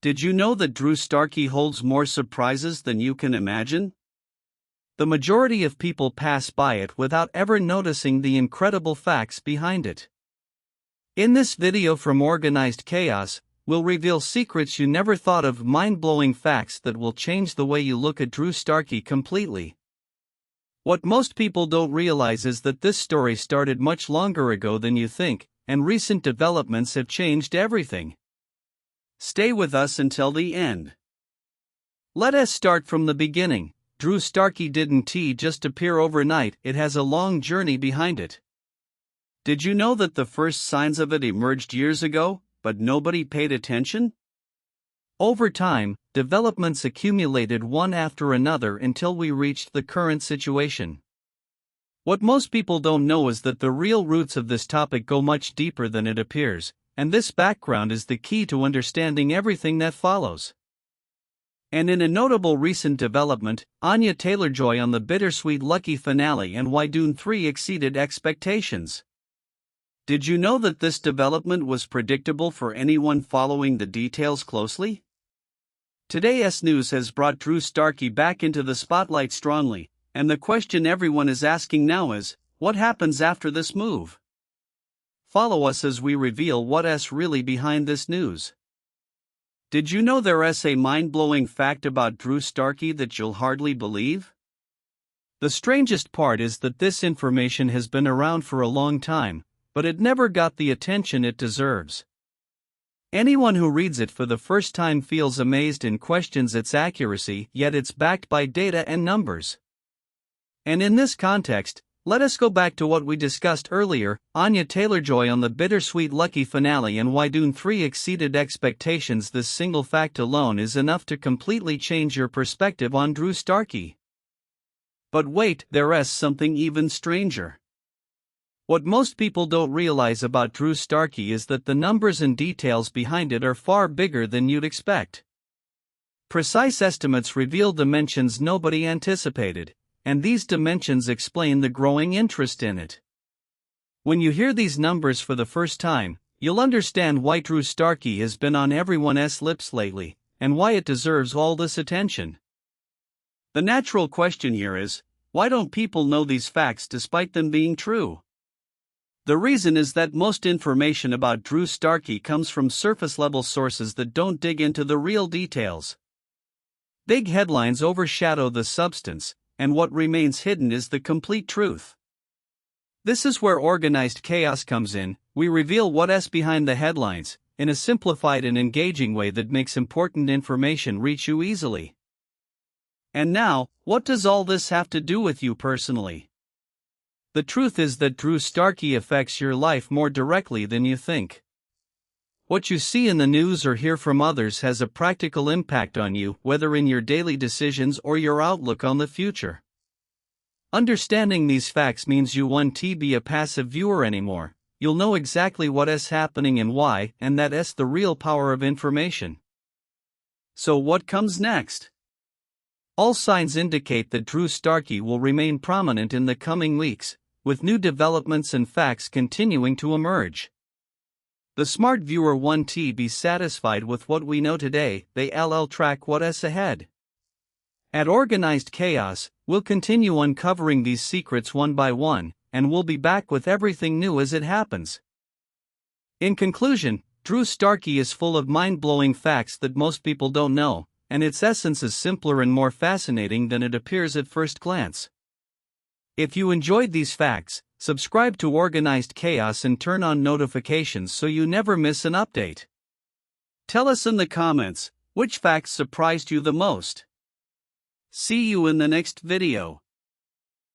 Did you know that Drew Starkey holds more surprises than you can imagine? The majority of people pass by it without ever noticing the incredible facts behind it. In this video from Organized Chaos, we'll reveal secrets you never thought of, mind-blowing facts that will change the way you look at Drew Starkey completely. What most people don't realize is that this story started much longer ago than you think, and recent developments have changed everything. Stay with us until the end. Let us start from the beginning. Drew Starkey didn't just appear overnight, it has a long journey behind it. Did you know that the first signs of it emerged years ago, but nobody paid attention? Over time, developments accumulated one after another until we reached the current situation. What most people don't know is that the real roots of this topic go much deeper than it appears, and this background is the key to understanding everything that follows. And in a notable recent development, Anya Taylor-Joy on the Bittersweet lucky finale and why Dune 3 exceeded expectations. Did you know that this development was predictable for anyone following the details closely? Today's news has brought Drew Starkey back into the spotlight strongly, and the question everyone is asking now is, what happens after this move? Follow us as we reveal what's really behind this news. Did you know there's a mind-blowing fact about Drew Starkey that you'll hardly believe? The strangest part is that this information has been around for a long time, but it never got the attention it deserves. Anyone who reads it for the first time feels amazed and questions its accuracy, yet it's backed by data and numbers. And in this context, let us go back to what we discussed earlier, Anya Taylor-Joy on the Bittersweet lucky finale and why Dune 3 exceeded expectations. This single fact alone is enough to completely change your perspective on Drew Starkey. But wait, there's something even stranger. What most people don't realize about Drew Starkey is that the numbers and details behind it are far bigger than you'd expect. Precise estimates reveal dimensions nobody anticipated, and these dimensions explain the growing interest in it. When you hear these numbers for the first time, you'll understand why Drew Starkey has been on everyone's lips lately, and why it deserves all this attention. The natural question here is, why don't people know these facts despite them being true? The reason is that most information about Drew Starkey comes from surface-level sources that don't dig into the real details. Big headlines overshadow the substance, and what remains hidden is the complete truth. This is where Organized Chaos comes in. We reveal what's behind the headlines, in a simplified and engaging way that makes important information reach you easily. And now, what does all this have to do with you personally? The truth is that Drew Starkey affects your life more directly than you think. What you see in the news or hear from others has a practical impact on you, whether in your daily decisions or your outlook on the future. Understanding these facts means you won't be a passive viewer anymore. You'll know exactly what's happening and why, and that's the real power of information. So what comes next? All signs indicate that Drew Starkey will remain prominent in the coming weeks, with new developments and facts continuing to emerge. The smart viewer won't be satisfied with what we know today, they'll track what's ahead. At Organized Chaos, we'll continue uncovering these secrets one by one, and we'll be back with everything new as it happens. In conclusion, Drew Starkey is full of mind-blowing facts that most people don't know, and its essence is simpler and more fascinating than it appears at first glance. If you enjoyed these facts, subscribe to Organized Chaos and turn on notifications so you never miss an update. Tell us in the comments, which facts surprised you the most? See you in the next video.